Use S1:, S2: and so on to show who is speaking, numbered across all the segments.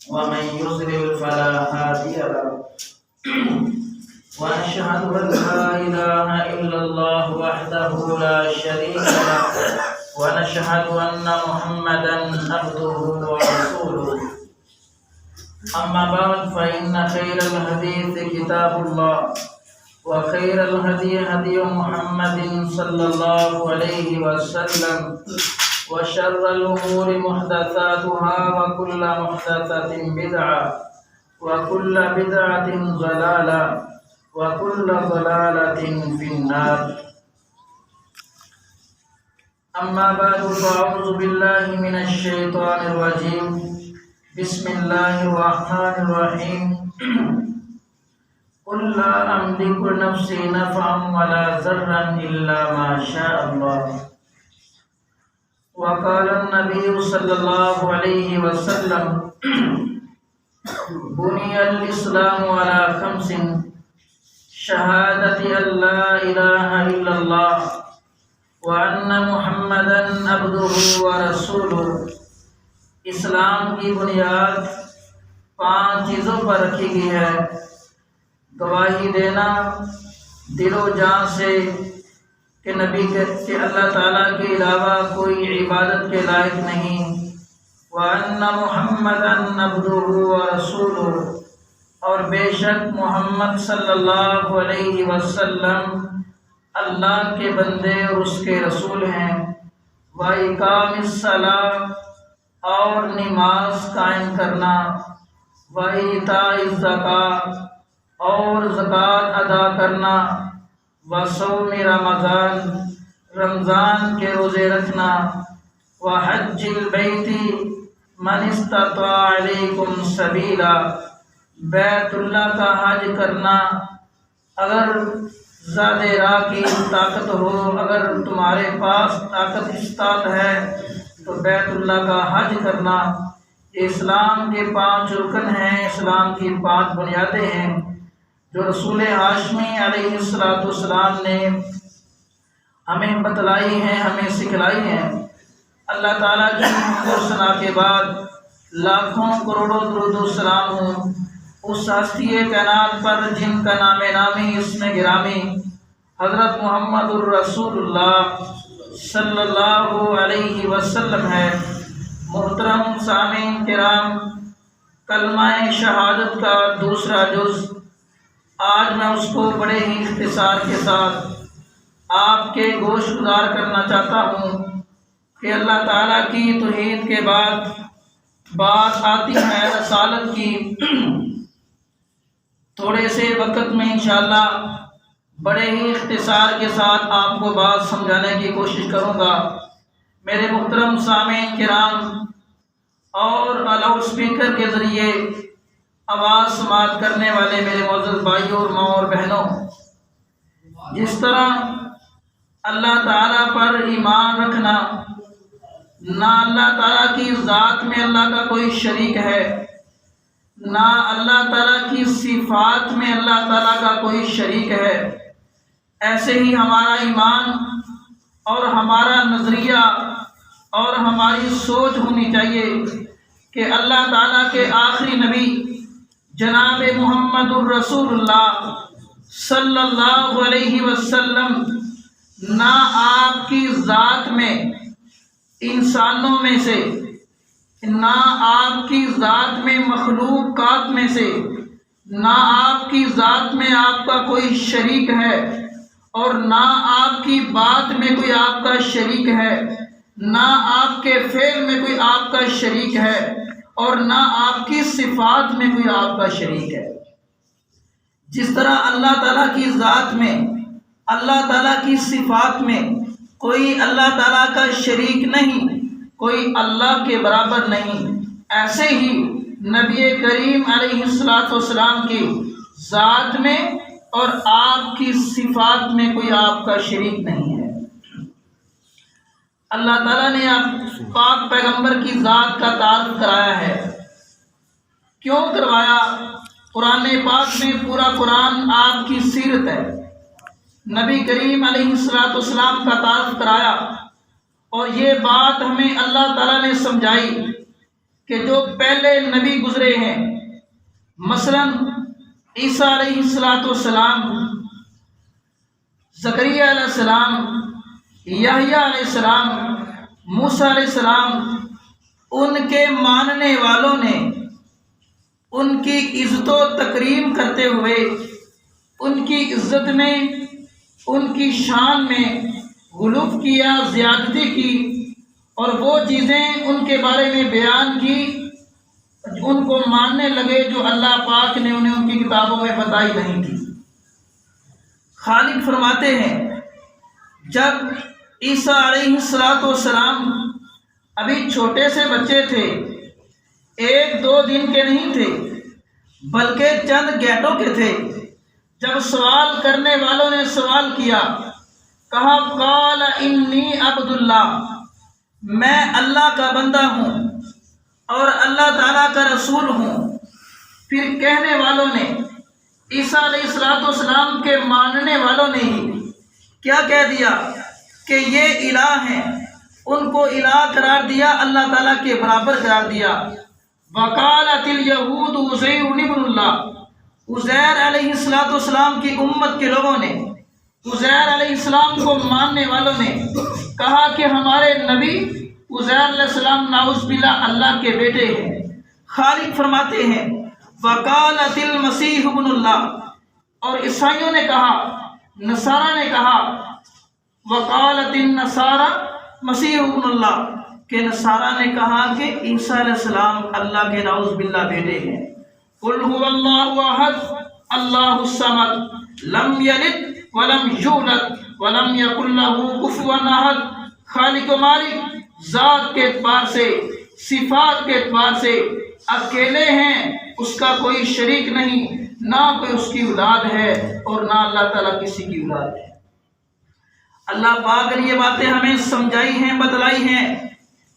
S1: ومن يضلل فلا هادي له ونشهد أن لا إله إلا الله وحده لا شريك له ونشهد أن محمدا عبده ورسوله أما بعد فإن خير الحديث كتاب الله وخير الهدي هدي محمد صلى الله عليه وسلم وشر الأمور محدثاتها وكل محدثة بدعة وكل بدعة ضلالة وكل ضلالة في النار. أما بعد فأعوذ بالله من الشيطان الرجيم. بسم الله الرحمن الرحيم. قل لا أملك نفسي نفعا ولا ضرا إلا ما شاء الله. وقال النبي صلى الله عليه وسلم بني الإسلام على خمس: شهادة أن لا إله إلا الله وأن محمدا عبده ورسوله. اسلام کی بنیاد 5 چیزوں پر رکھی گئی ہے: گواہی دینا دل و جان سے کہ اللہ تعالیٰ کے علاوہ کوئی عبادت کے لائق نہیں، وَأَنَّ مُحَمَّدًا عَبْدُهُ وَرَسُولُهُ، اور بے شک محمد صلی اللہ علیہ وسلم اللہ کے بندے اور اس کے رسول ہیں، وَإِقَامِ الصَّلَاةِ، اور نماز قائم کرنا، وَإِيتَاءِ الزَّکَاةِ، اور زکوٰۃ ادا کرنا، وصوم رمضان، رمضان کے روزے رکھنا، وحج البیت من استطاع علیکم سبیلا، بیت اللہ کا حج کرنا اگر زاد راہ کی طاقت ہو، اگر تمہارے پاس طاقت استطاعت ہے تو بیت اللہ کا حج کرنا۔ یہ اسلام کے 5 رکن ہیں، اسلام کی 5 بنیادیں ہیں جو رسول ہاشمی علیہ السلام نے ہمیں بتلائی ہیں، ہمیں سکھلائی ہیں۔ اللہ تعالیٰ کی حمد و ثنا کے بعد لاکھوں کروڑوں درود و سلام ہوں اس ہستی کائنات پر جن کا نام نامی اسم گرامی حضرت محمد الرسول اللہ صلی اللہ علیہ وسلم ہے۔ محترم سامعین کرام، کلمہ شہادت کا دوسرا جز آج میں اس کو بڑے ہی اختصار کے ساتھ آپ کے گوش گزار کرنا چاہتا ہوں کہ اللہ تعالیٰ کی توحید کے بعد بات آتی ہے رسالت کی۔ تھوڑے سے وقت میں انشاءاللہ بڑے ہی اختصار کے ساتھ آپ کو بات سمجھانے کی کوشش کروں گا۔ میرے محترم سامعین کرام اور لاؤڈ اسپیکر کے ذریعے آواز سماعت کرنے والے میرے معزز بھائیوں اور ماں اور بہنوں، جس طرح اللہ تعالیٰ پر ایمان رکھنا، نہ اللہ تعالیٰ کی ذات میں اللہ کا کوئی شریک ہے، نہ اللہ تعالیٰ کی صفات میں اللہ تعالیٰ کا کوئی شریک ہے، ایسے ہی ہمارا ایمان اور ہمارا نظریہ اور ہماری سوچ ہونی چاہیے کہ اللہ تعالیٰ کے آخری نبی جناب محمد الرسول اللہ صلی اللہ علیہ وسلم نہ آپ کی ذات میں انسانوں میں سے، نہ آپ کی ذات میں مخلوقات میں سے، نہ آپ کی ذات میں آپ کا کوئی شریک ہے، اور نہ آپ کی بات میں کوئی آپ کا شریک ہے، نہ آپ کے فعل میں کوئی آپ کا شریک ہے، اور نہ آپ کی صفات میں کوئی آپ کا شریک ہے۔ جس طرح اللہ تعالیٰ کی ذات میں، اللہ تعالیٰ کی صفات میں کوئی اللہ تعالیٰ کا شریک نہیں، کوئی اللہ کے برابر نہیں، ایسے ہی نبی کریم علیہ السلام کی ذات میں اور آپ کی صفات میں کوئی آپ کا شریک نہیں ہے۔ اللہ تعالیٰ نے آپ پاک پیغمبر کی ذات کا تعارف کرایا ہے۔ کیوں کروایا؟ قرآن پاک میں پورا قرآن آپ کی سیرت ہے۔ نبی کریم علیہ السلام کا تعارف کرایا، اور یہ بات ہمیں اللہ تعالیٰ نے سمجھائی کہ جو پہلے نبی گزرے ہیں، مثلا عیسیٰ علیہ السلام، زکریا علیہ السلام، یحییٰ علیہ السلام، موسیٰ علیہ السلام، ان کے ماننے والوں نے ان کی عزت و تکریم کرتے ہوئے ان کی عزت میں، ان کی شان میں غلو کیا، زیادتی کی، اور وہ چیزیں ان کے بارے میں بیان کی، ان کو ماننے لگے جو اللہ پاک نے انہیں ان کی کتابوں میں بتائی نہیں تھی۔ خالق فرماتے ہیں جب عیسیٰ علیہ السلام ابھی چھوٹے سے بچے تھے، 1-2 دن کے نہیں تھے بلکہ چند گھنٹوں کے تھے، جب سوال کرنے والوں نے سوال کیا، کہا قال انی عبد اللہ، میں اللہ کا بندہ ہوں اور اللہ تعالیٰ کا رسول ہوں۔ پھر کہنے والوں نے، عیسیٰ علیہ السلام کے ماننے والوں نے ہی کیا کہہ دیا کہ یہ الہ ہیں، ان کو الہ قرار دیا، اللہ تعالیٰ کے برابر قرار دیا۔ وقالت الیہود عزیر ابن اللہ، عزیر علیہ السلام کی امت کے لوگوں نے، عزیر علیہ السلام کو ماننے والوں نے کہا کہ ہمارے نبی عزیر علیہ السلام نعوذ باللہ اللہ کے بیٹے ہیں۔ خالق فرماتے ہیں وقالت المسیح ابن اللہ، اور عیسائیوں نے کہا، نصارہ نے کہا، وقالت النصارى مسیح ابن اللہ، کہ نصارہ نے کہا کہ عیسیٰ علیہ السلام اللہ کے نعوذ باللہ بیٹے ہیں۔ قل هو اللہ احد اللہ الصمد لم یلد ولم یولد ولم یکن له کفوا احد۔ خالق و مالک ذات کے اعتبار سے، صفات کے اعتبار سے اکیلے ہیں، اس کا کوئی شریک نہیں، نہ کوئی اس کی اولاد ہے اور نہ اللہ تعالیٰ کسی کی اولاد ہے۔ اللہ پاک نے یہ باتیں ہمیں سمجھائی ہیں، بتلائی ہیں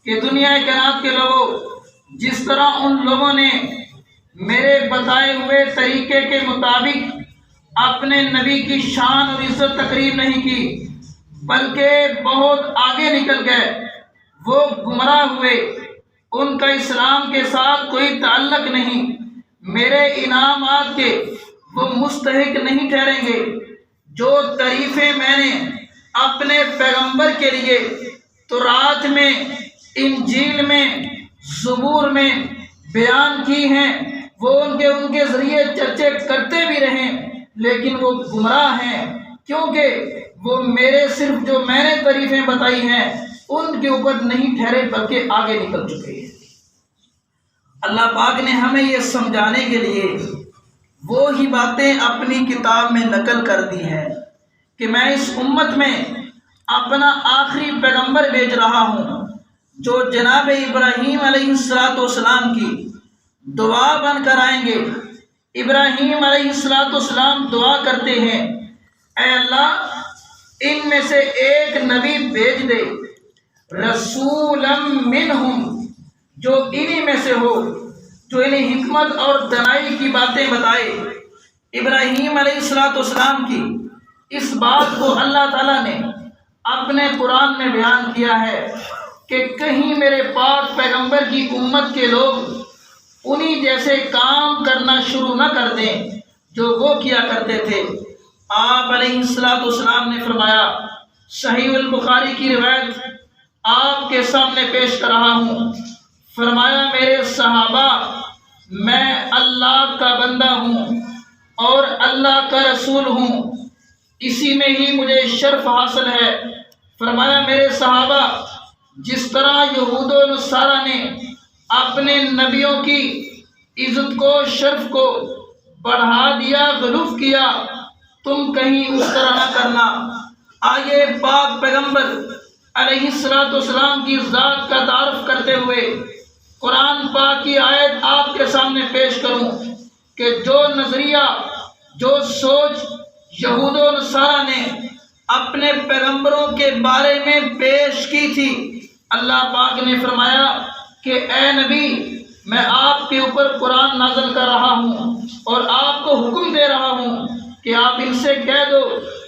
S1: کہ دنیا کائنات کے لوگوں، جس طرح ان لوگوں نے میرے بتائے ہوئے طریقے کے مطابق اپنے نبی کی شان اور عزت تقریب نہیں کی، بلکہ بہت آگے نکل گئے، وہ گمراہ ہوئے، ان کا اسلام کے ساتھ کوئی تعلق نہیں، میرے انعامات کے وہ مستحق نہیں ٹھہریں گے۔ جو تعریفیں میں نے اپنے پیغمبر کے لیے تورات میں، انجیل میں، زبور میں بیان کی ہیں، وہ ان کے ذریعے چرچے کرتے بھی رہیں، لیکن وہ گمراہ ہیں، کیونکہ وہ میرے صرف جو میں نے تعریفیں بتائی ہیں ان کے اوپر نہیں ٹھہرے بلکہ آگے نکل چکے ہیں۔ اللہ پاک نے ہمیں یہ سمجھانے کے لیے وہی باتیں اپنی کتاب میں نقل کر دی ہیں کہ میں اس امت میں اپنا آخری پیغمبر بھیج رہا ہوں، جو جناب ابراہیم علیہ السلام کی دعا بن کر آئیں گے۔ ابراہیم علیہ السلام دعا کرتے ہیں، اے اللہ ان میں سے ایک نبی بھیج دے، رسولا منہم، جو انہی میں سے ہو، جو انہیں حکمت اور دانائی کی باتیں بتائے۔ ابراہیم علیہ السلام کی اس بات کو اللہ تعالیٰ نے اپنے قرآن میں بیان کیا ہے کہ کہیں میرے پاک پیغمبر کی امت کے لوگ انہی جیسے کام کرنا شروع نہ کر دیں جو وہ کیا کرتے تھے۔ آپ علیہ السلام نے فرمایا، صحیح البخاری کی روایت آپ کے سامنے پیش کر رہا ہوں، فرمایا میرے صحابہ، میں اللہ کا بندہ ہوں اور اللہ کا رسول ہوں، اسی میں ہی مجھے شرف حاصل ہے۔ فرمایا میرے صحابہ، جس طرح یہود و نصارہ نے اپنے نبیوں کی عزت کو، شرف کو بڑھا دیا، غلو کیا، تم کہیں اس طرح نہ کرنا۔ آئیے پاک پیغمبر علیہ السلام کی ذات کا تعارف کرتے ہوئے قرآن پاک کی آیت آپ کے سامنے پیش کروں کہ جو نظریہ، جو سوچ یہود و نصارہ نے اپنے پیغمبروں کے بارے میں پیش کی تھی، اللہ پاک نے فرمایا کہ اے نبی، میں آپ کے اوپر قرآن نازل کر رہا ہوں اور آپ کو حکم دے رہا ہوں کہ آپ ان سے کہہ دو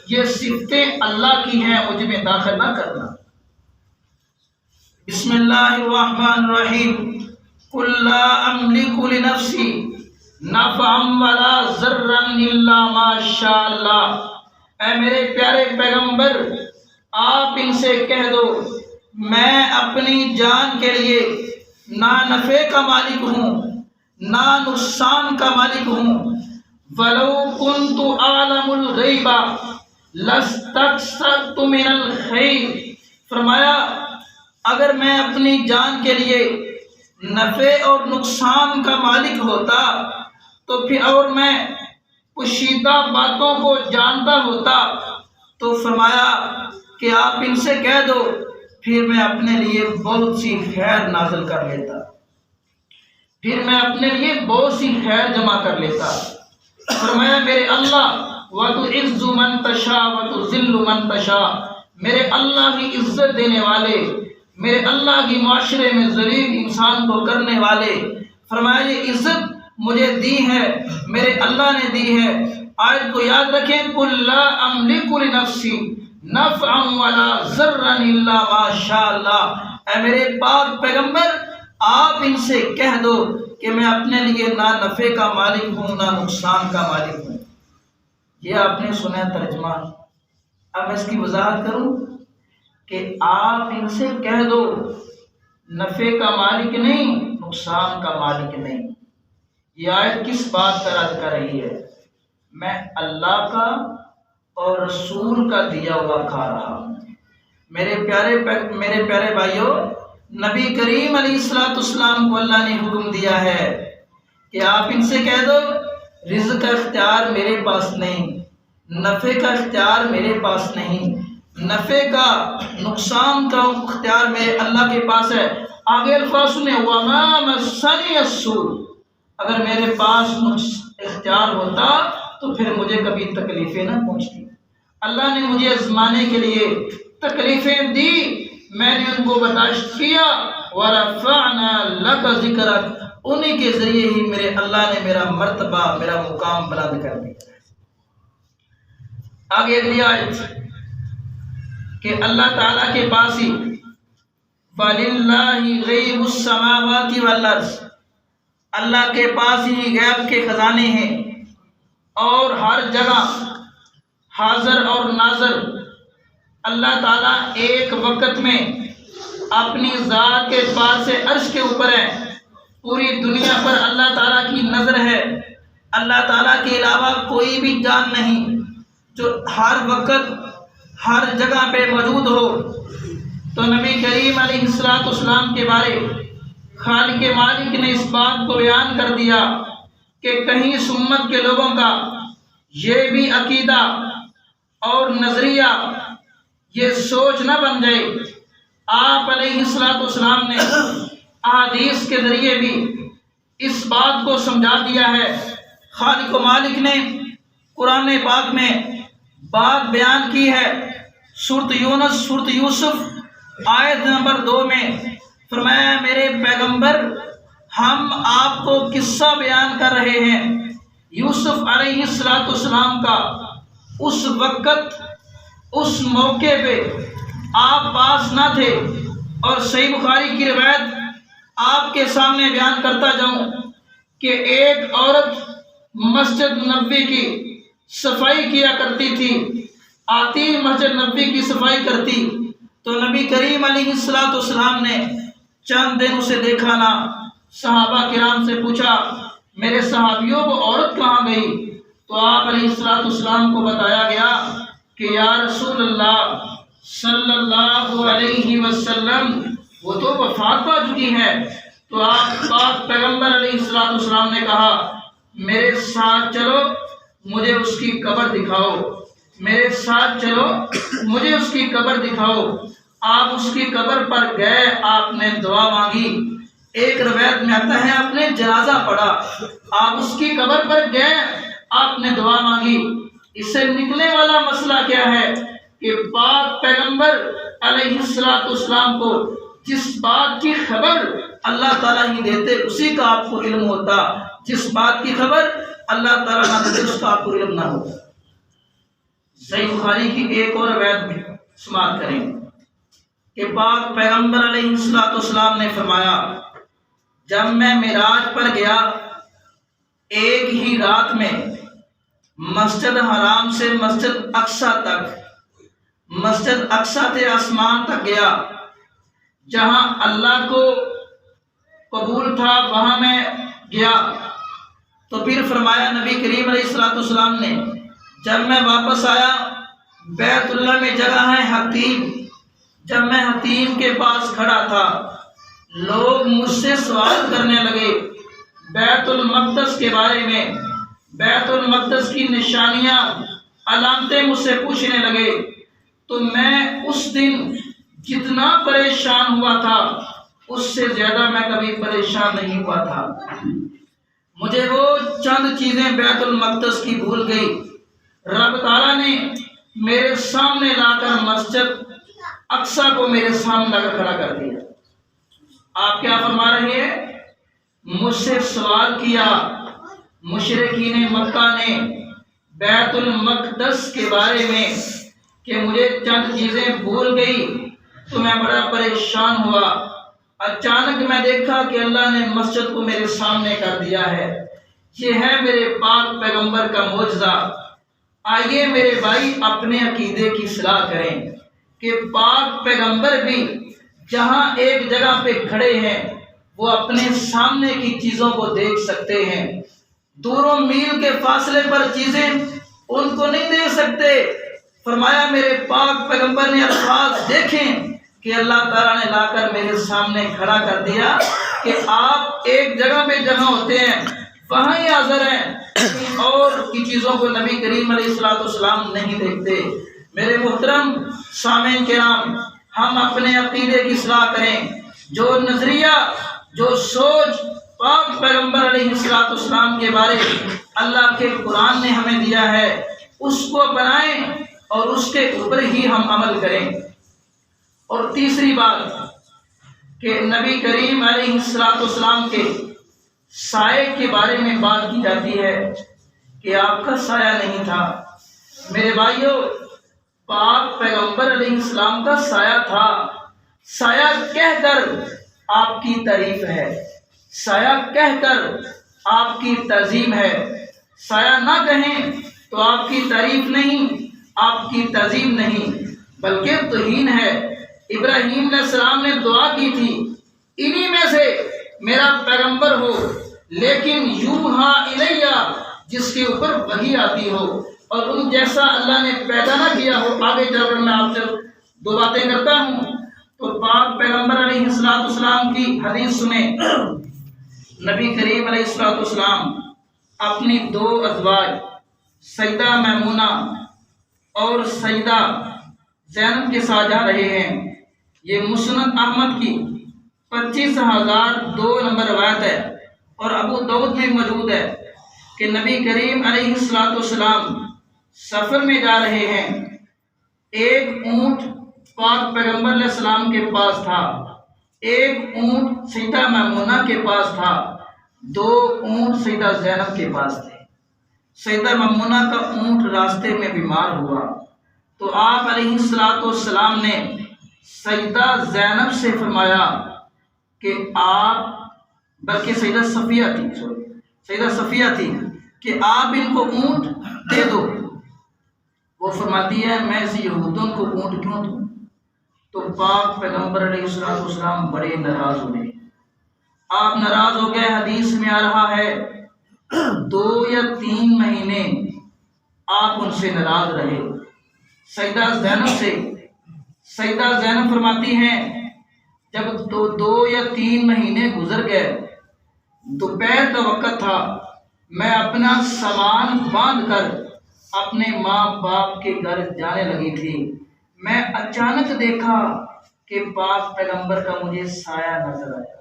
S1: یہ صفتیں اللہ کی ہیں، مجھ میں داخل نہ کرنا۔ بسم اللہ الرحمن الرحیم۔ قل لا املک لنفسی نفعا ولا ضرا الا ما شاء اللہ۔ اے میرے پیارے پیغمبر، آپ ان سے کہہ دو میں اپنی جان کے لیے نہ نفع کا مالک ہوں نہ نقصان کا مالک ہوں۔ وَلَوْ كُنْتُ أَعْلَمُ الْغَيْبَ لَاسْتَكْثَرْتُ مِنَ الْخَيْرِ، فرمایا اگر میں اپنی جان کے لیے نفع اور نقصان کا مالک ہوتا تو پھر اور میں پوشیدہ باتوں کو جانتا ہوتا تو فرمایا کہ آپ ان سے کہہ دو پھر میں اپنے لیے بہت سی خیر نازل کر لیتا، پھر میں اپنے لیے بہت سی خیر جمع کر لیتا۔ فرمایا میرے اللہ وَتُعِزُّ مَن تَشَاءُ وَتُذِلُّ مَن تَشَاءُ، میرے اللہ کی عزت دینے والے، میرے اللہ کی معاشرے میں ذلیل انسان کو کرنے والے، فرمایا یہ عزت مجھے دی ہے، میرے اللہ نے دی ہے۔ آیت کو یاد رکھیں، قُل لَا أَمْلِكُ لِنَفْسِي نَفْعًا وَلَا ضَرًّا إِلَّا مَا شَاءَ اللَّهُ۔ اے میرے پاک پیغمبر، آپ ان سے کہہ دو کہ میں اپنے لیے نہ نفع کا مالک ہوں نہ نقصان کا مالک ہوں۔ یہ آپ نے سنا ترجمہ۔ اب میں اس کی وضاحت کروں کہ آپ ان سے کہہ دو نفع کا مالک نہیں نقصان کا مالک نہیں۔ یہ آیت کس بات کا رد کر رہی ہے؟ میں اللہ کا اور رسول کا دیا ہوا کھا رہا ہوں۔ میرے پیارے بھائیوں، نبی کریم علیہ السلام کو اللہ نے حکم دیا ہے کہ آپ ان سے کہہ دو رزق کا اختیار میرے پاس نہیں، نفع کا اختیار میرے پاس نہیں، نفع کا نقصان کا اختیار میرے اللہ کے پاس ہے۔ آگے الفاظ سنیں، وَمَا مَسَّنِيَ السُّوءُ، اگر میرے پاس اختیار ہوتا تو پھر مجھے کبھی تکلیفیں نہ پہنچتی۔ اللہ نے مجھے آزمانے کے لیے تکلیفیں دی، میں نے ان کو برداشت کیا۔ وَرَفَعْنَا لَكَ ذِكْرَكَ، انہی کے ذریعے ہی میرے اللہ نے میرا مرتبہ میرا مقام بلند کر دیا۔ آگے اگلی آیت کہ اللہ تعالیٰ کے پاس ہی وَلِلَّهِ غَيْبُ السَّمَاوَاتِ وَالْأَرْضِ، اللہ کے پاس ہی غیب کے خزانے ہیں اور ہر جگہ حاضر اور ناظر اللہ تعالیٰ ایک وقت میں اپنی ذات کے پاس سے عرش کے اوپر ہے۔ پوری دنیا پر اللہ تعالیٰ کی نظر ہے، اللہ تعالیٰ کے علاوہ کوئی بھی جان نہیں جو ہر وقت ہر جگہ پہ موجود ہو۔ تو نبی کریم علیہ السلام کے بارے خالق مالک نے اس بات کو بیان کر دیا کہ کہیں اس امت کے لوگوں کا یہ بھی عقیدہ اور نظریہ یہ سوچ نہ بن جائے۔ آپ علیہ السلام نے احادیث کے ذریعے بھی اس بات کو سمجھا دیا ہے۔ خالق و مالک نے قرآن پاک میں بات بیان کی ہے۔ سورۃ یونس سورۃ یوسف آیت نمبر 2 میں فرمایا میرے پیغمبر ہم آپ کو قصہ بیان کر رہے ہیں یوسف علیہ السلام کا۔ اس وقت اس موقع پہ آپ پاس نہ تھے، اور صحیح بخاری کی روایت آپ کے سامنے بیان کرتا جاؤں کہ ایک عورت مسجد نبوی کی صفائی کیا کرتی تھی، آتی مسجد نبوی کی صفائی کرتی تو نبی کریم علیہ السلام نے چند دن اسے دیکھا نہ۔ صحابہ کرام سے پوچھا میرے صحابیوں وہ عورت کہاں گئی؟ تو آپ علیہ السلام کو بتایا گیا کہ یا رسول اللہ صلی اللہ علیہ وسلم وہ تو وفات پا چکی ہے۔ تو آپ پاک پیغمبر علیہ السلام نے کہا میرے ساتھ چلو مجھے اس کی قبر دکھاؤ، میرے ساتھ چلو مجھے اس کی قبر دکھاؤ۔ آپ اس کی قبر پر گئے، آپ نے دعا مانگی۔ ایک روایت میں آتا ہے آپ نے جنازہ پڑھا، آپ اس کی قبر پر گئے، آپ نے دعا مانگی۔ اس سے نکلنے والا مسئلہ کیا ہے کہ پاک پیغمبر علیہ السلام کو جس بات کی خبر اللہ تعالیٰ ہی دیتے اسی کا آپ کو علم ہوتا، جس بات کی خبر اللہ تعالیٰ نہ دیتے اس کا آپ کو علم نہ ہوتا۔ صحیح بخاری کی ایک اور روایت بھی سماعت کریں کہ پاک پیغمبر علیہ السلام نے فرمایا جب میں معراج پر گیا، ایک ہی رات میں مسجد حرام سے مسجد اقصیٰ تک، مسجد اقصیٰ سے آسمان تک گیا، جہاں اللہ کو قبول تھا وہاں میں گیا۔ تو پھر فرمایا نبی کریم علیہ الصلوۃ والسلام نے، جب میں واپس آیا، بیت اللہ میں جگہ ہے حتیم، جب میں حتیم کے پاس کھڑا تھا، لوگ مجھ سے سوال کرنے لگے بیت المقدس کے بارے میں، بیت المقدس کی نشانیاں، علامتیں مجھ سے پوچھنے لگے۔ تو میں اس دن جتنا پریشان ہوا تھا اس سے زیادہ میں کبھی پریشان نہیں ہوا تھا۔ مجھے وہ چند چیزیں بیت المقدس کی بھول گئی، رب تعالیٰ نے میرے سامنے لا کر مسجد اقصیٰ کو میرے سامنے لا کر کھڑا کر دیا۔ آپ کیا فرما رہے ہیں؟ مجھ سے سوال کیا مشرکین مکہ نے بیت المقدس کے بارے میں کہ مجھے چند چیزیں بھول گئی تو میں بڑا پریشان ہوا۔ اچانک میں دیکھا کہ اللہ نے مسجد کو میرے سامنے کر دیا ہے۔ یہ ہے میرے پاک پیغمبر کا معجزہ۔ آئیے میرے بھائی اپنے عقیدے کی اصلاح کریں کہ پاک پیغمبر بھی جہاں ایک جگہ پہ کھڑے ہیں وہ اپنے سامنے کی چیزوں کو دیکھ سکتے ہیں، دوروں میل کے فاصلے پر چیزیں ان کو نہیں دیکھ سکتے۔ فرمایا میرے پاک پیغمبر نے الفاظ دیکھیں کہ اللہ تعالیٰ نے لا کر میرے سامنے کھڑا کر دیا کہ آپ ایک جگہ پہ جمع ہوتے ہیں، وہاں ہی حاضر ہیں، اور کی چیزوں کو نبی کریم علیہ الصلوۃ والسلام نہیں دیکھتے۔ میرے محترم سامعین کرام، ہم اپنے عقیدے کی اصلاح کریں، جو نظریہ، جو سوچ پاک پیغمبر علیہ الصلوۃ والسلام کے بارے اللہ کے قرآن نے ہمیں دیا ہے اس کو اپنائیں اور اس کے اوپر ہی ہم عمل کریں۔ اور تیسری بات کہ نبی کریم علیہ الصلوۃ والسلام کے سائے کے بارے میں بات کی جاتی ہے کہ آپ کا سایہ نہیں تھا۔ میرے بھائیوں، پاک پیغمبر علیہ السلام کا سایہ تھا۔ سایہ کہہ کر آپ کی تعریف ہے، سایہ کہہ کر آپ کی تعظیم ہے، سایہ نہ کہیں تو آپ کی تعریف نہیں، آپ کی تعظیم نہیں بلکہ توہین ہے۔ ابراہیم علیہ السلام نے دعا کی تھی انہی میں سے میرا پیغمبر ہو، لیکن یوحا الیہ، جس کے اوپر وحی آتی ہو، اور ان جیسا اللہ نے پیدا نہ کیا ہو۔ آگے چل کر میں آپ سے دو باتیں کرتا ہوں۔ تو پاک پیغمبر علیہ الصلوۃ والسلام کی حدیث سنیں۔ نبی کریم علیہ الصلوۃ والسلام اپنی دو ازواج سیدہ میمونہ اور سیدہ زینب کے ساتھ جا رہے ہیں۔ یہ مسند احمد کی 25,002 نمبر روایت ہے، اور ابو داؤد میں موجود ہے کہ نبی کریم علیہ الصلوۃ والسلام سفر میں جا رہے ہیں۔ ایک اونٹ پاک پیغمبر علیہ السلام کے پاس تھا، ایک اونٹ سیدہ میمونہ کے پاس تھا، دو اونٹ سیدہ زینب کے پاس تھے۔ سیدہ میمونہ کا اونٹ راستے میں بیمار ہوا تو آپ علیہ الصلوۃ والسلام نے سیدہ زینب سے فرمایا کہ آپ، بلکہ سیدہ صفیہ تھی کہ آپ ان کو اونٹ دے دو۔ وہ فرماتی ہے میں اس یہودوں کو اونٹ کیوں دوں؟ تو پاک پیغمبر علیہ الصلوۃ والسلام بڑے ناراض ہوئے۔ آپ ناراض ہو گئے، حدیث میں آ رہا ہے 2 یا 3 مہینے آپ ان سے ناراض رہے سیدہ زینب سے۔ سیدہ زینب فرماتی ہیں جب 2 یا 3 مہینے گزر گئے، دوپہر کا وقت تھا، میں اپنا سامان باندھ کر اپنے ماں باپ کے گھر جانے لگی تھی، میں اچانک دیکھا کہ پاک پیغمبر کا مجھے سایہ نظر آیا،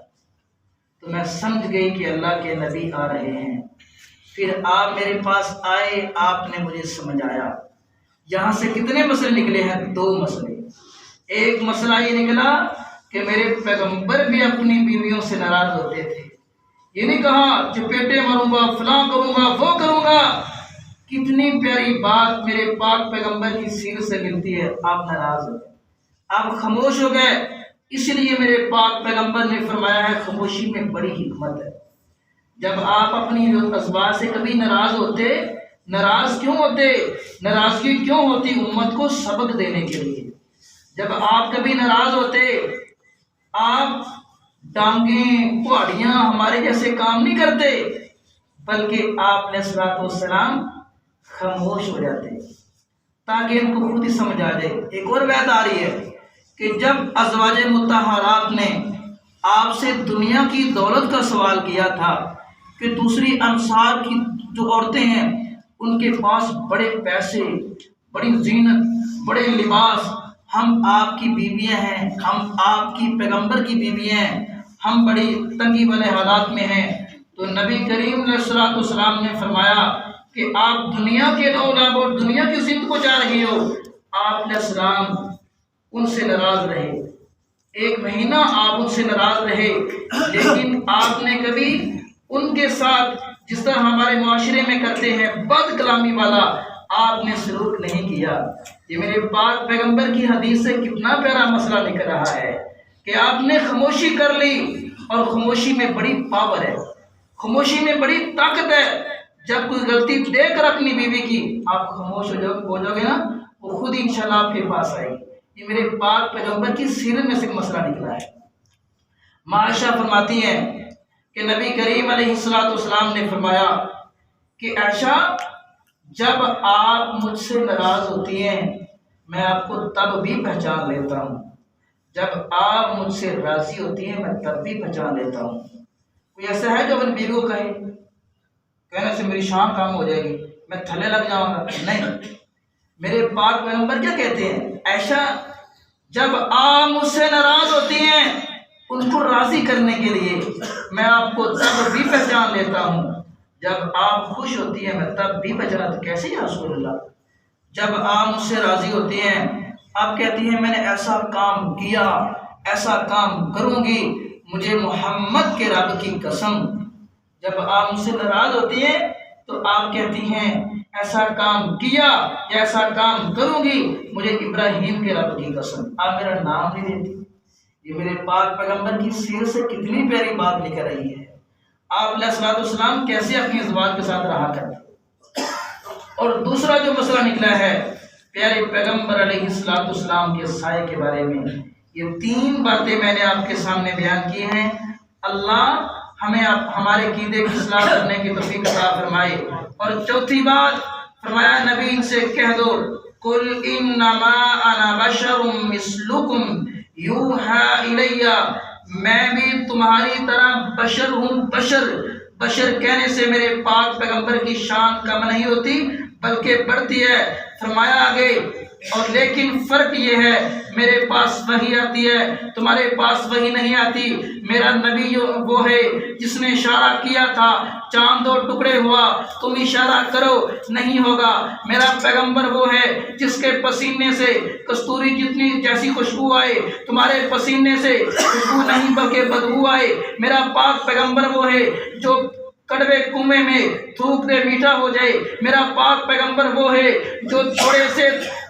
S1: تو میں سمجھ گئی کہ اللہ کے نبی آ رہے ہیں۔ پھر آپ میرے پاس آئے، آپ نے مجھے سمجھایا۔ یہاں سے کتنے مسئلے نکلے ہیں؟ 2 مسئلے۔ ایک مسئلہ یہ نکلا کہ میرے پیغمبر بھی اپنی بیویوں سے ناراض ہوتے تھے، یہ نہیں کہا چپیٹے ماروں گا، فلاں کروں گا، وہ کروں گا۔ کتنی پیاری بات میرے پاک پیغمبر کی سیرت سے ملتی ہے۔ آپ ناراض ہو گئے، آپ خاموش ہو گئے، اس لیے میرے پاک پیغمبر نے فرمایا ہے خاموشی میں بڑی حکمت ہے۔ جب آپ اپنی ازواج سے کبھی ناراض ہوتے، ناراض کیوں ہوتے؟ ناراضگی کیوں ہوتی؟ امت کو سبق دینے کے لیے۔ جب آپ کبھی ناراض ہوتے، آپ ڈانگیں پہاڑیاں ہمارے جیسے کام نہیں کرتے، بلکہ آپ علیہ الصلوۃ والسلام خاموش ہو جاتے تاکہ ان کو خود ہی سمجھ آ جائے۔ ایک اور بات آ رہی ہے کہ جب ازواج مطہرات نے آپ سے دنیا کی دولت کا سوال کیا تھا کہ دوسری انصار کی جو عورتیں ہیں ان کے پاس بڑے پیسے، بڑی زینت، بڑے لباس، ہم آپ کی بیویاں ہیں، ہم آپ کی پیغمبر کی بیویاں ہیں، ہم بڑی تنگی والے حالات میں ہیں، تو نبی کریم علیہ الصلوۃ والسلام نے فرمایا کہ آپ دنیا کے لوگ اور دنیا کی زند کو چاہ رہی ہو۔ آپ علیہ السلام ان سے ناراض رہے، 1 مہینہ آپ ان سے ناراض رہے، لیکن آپ نے کبھی ان کے ساتھ جس طرح ہمارے معاشرے میں کرتے ہیں بد کلامی والا آپ نے سلوک نہیں کیا۔ یہ میرے پاک پیغمبر کی حدیث سے کتنا پیارا مسئلہ نکل رہا ہے کہ آپ نے خاموشی کر لی، اور خاموشی میں بڑی پاور ہے، خاموشی میں بڑی طاقت ہے۔ جب کوئی غلطی دیکھ کر اپنی بیوی کی آپ خاموش ہو جاؤ گے نا، وہ خود ہی انشاءاللہ آپ کے پاس آئے گی۔ یہ میرے پاک پیغمبر کی سیرت میں سے مسئلہ نکلا ہے۔ عائشہ فرماتی ہیں کہ نبی کریم علیہ الصلوۃ والسلام نے فرمایا کہ عائشہ جب آپ مجھ سے ناراض ہوتی ہیں میں آپ کو تب بھی پہچان لیتا ہوں، جب آپ مجھ سے راضی ہوتی ہیں میں تب بھی پہچان لیتا ہوں۔ کوئی ایسا ہے جو اپنی بیوی کو کہے کہنے سے میری شان کام ہو جائے گی، میں تھلے لگ جاؤں گا؟ نہیں، میرے پاک پیغمبر کیا کہتے ہیں؟ عائشہ جب آپ مجھ سے ناراض ہوتی ہیں ان کو راضی کرنے کے لیے میں آپ کو تب بھی پہچان لیتا ہوں، جب آپ خوش ہوتی ہیں میں تب بھی پہچان۔ کیسے یا رسول اللہ؟ جب آپ مجھ سے راضی ہوتی ہیں آپ کہتی ہیں میں نے ایسا کام کیا، ایسا کام کروں گی، مجھے محمد کے رب کی قسم۔ جب آپ مجھ سے ناراض ہوتی ہیں تو آپ کہتی ہیں ایسا کام کیا یا ایسا کام کروں گی، مجھے ابراہیم کے رب کی قسم۔ آپ میرا نام نہیں لیتی۔ یہ میرے پاک پیغمبر کی سیرت سے کتنی پیاری بات نکل رہی ہے۔ آپ علیہ الصلوۃ والسلام کیسے اپنی ازواج کے ساتھ رہا کرتے۔ اور دوسرا جو مسئلہ نکلا ہے پیارے پیغمبر علیہ الصلوۃ والسلام کے سائے کے بارے میں، یہ 3 باتیں میں نے آپ کے سامنے بیان کی ہیں۔ اللہ ہمیں ہمارے عقیدے کی اصلاح کرنے کی توفیق عطا فرمائے۔ اور چوتھی بات فرمایا نبی ان سے کہہ دو قل انما انا بشر مثلکم یوحی الی، میں بھی تمہاری طرح بشر ہوں۔ بشر کہنے سے میرے پاک پیغمبر کی شان کم نہیں ہوتی بلکہ بڑھتی ہے۔ فرمایا آگے اور لیکن فرق یہ ہے میرے پاس وحی آتی ہے، تمہارے پاس وحی نہیں آتی۔ میرا نبی وہ ہے جس نے اشارہ کیا تھا چاند 2 ٹکڑے ہوا، تم اشارہ کرو نہیں ہوگا۔ میرا پیغمبر وہ ہے جس کے پسینے سے کستوری جتنی جیسی خوشبو آئے، تمہارے پسینے سے خوشبو نہیں بلکہ بدبو آئے۔ میرا پاک پیغمبر وہ ہے جو کڑوے کنویں میں تھوک دے میٹھا ہو جائے۔ میرا پاک پیغمبر وہ ہے جو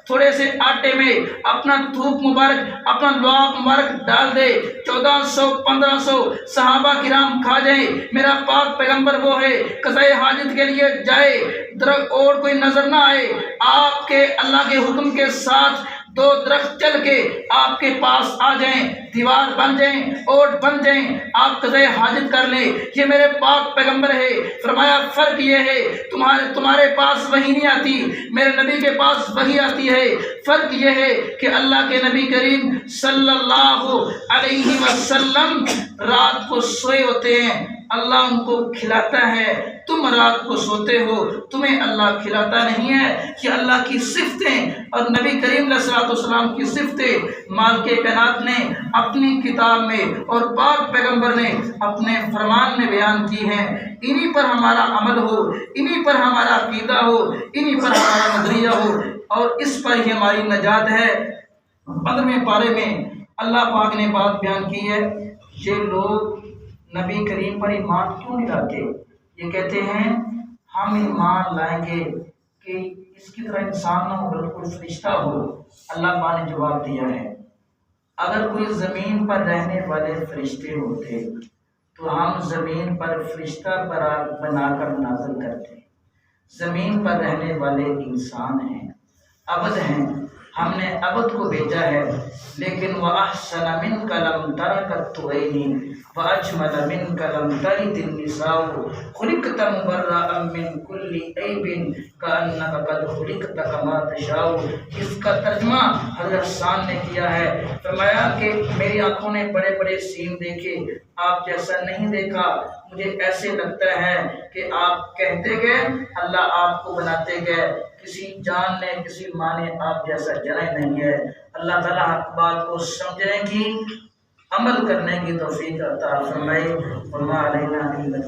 S1: تھوڑے سے آٹے میں اپنا تھوک مبارک، اپنا لعاب مبارک ڈال دے، 1400-1500 صحابہ کرام کھا جائیں۔ میرا پاک پیغمبر وہ ہے قضائے حاجت کے لیے جائے، درخت اور کوئی نظر نہ آئے، آپ کے اللہ کے حکم کے ساتھ 2 درخت چل کے آپ کے پاس آ جائیں، دیوار بن جائیں، اوٹ بن جائیں، آپ قضائے حاجت کر لیں۔ یہ میرے پاک پیغمبر ہے۔ فرمایا فرق یہ ہے تمہارے پاس وحی نہیں آتی، میرے نبی کے پاس وحی آتی ہے۔ فرق یہ ہے کہ اللہ کے نبی کریم صلی اللہ علیہ وسلم رات کو سوئے ہوتے ہیں، اللہ ان کو کھلاتا ہے، تم رات کو سوتے ہو، تمہیں اللہ کھلاتا نہیں ہے۔ کہ اللہ کی صفتیں اور نبی کریم علیہ الصلوۃ والسلام کی صفتیں مالک کائنات نے اپنی کتاب میں اور پاک پیغمبر نے اپنے فرمان میں بیان کی ہیں۔ انہی پر ہمارا عمل ہو، انہی پر ہمارا عقیدہ ہو، انہی پر ہمارا نظریہ ہو، اور اس پر ہی ہماری نجات ہے۔ 15ویں پارے میں اللہ پاک نے بات بیان کی ہے، یہ لوگ نبی کریم پر ایمان کیوں نہیں لاتے؟ یہ کہتے ہیں ہم ایمان لائیں گے کہ اس کی طرح انسان نہ ہو بلکہ فرشتہ ہو۔ اللہ پاک نے جواب دیا ہے اگر کوئی زمین پر رہنے والے فرشتے ہوتے تو ہم زمین پر فرشتہ بنا کر نازل کرتے۔ زمین پر رہنے والے انسان ہیں، عبد ہیں، ہم نے عبد کو بھیجا ہے، لیکن وَأَحْسَنَ مِنْكَ لَمْ تَرَ قَطُّ عَيْنِي وَأَجْمَلَ مِنْكَ لَمْ تَلِدِ النِّسَاءُ خُلِقْتَ مُبَرَّأً مِنْ كُلِّ عَيْبٍ كَأَنَّكَ قَدْ خُلِقْتَ كَمَا تَشَاءُ۔ اس کا ترجمہ حضرت سان نے کیا ہے، فرمایا کہ میری آنکھوں نے بڑے بڑے سین دیکھے، آپ جیسا نہیں دیکھا، مجھے ایسے لگتا ہے کہ آپ کہتے گئے، اللہ آپ کو بناتے گئے، کسی جان نے کسی ماں نے آپ جیسا جنا نہیں ہے۔ اللہ تعالیٰ حق بات کو سمجھنے کی، عمل کرنے کی توفیق عطا فرمائے۔ وما علینا الا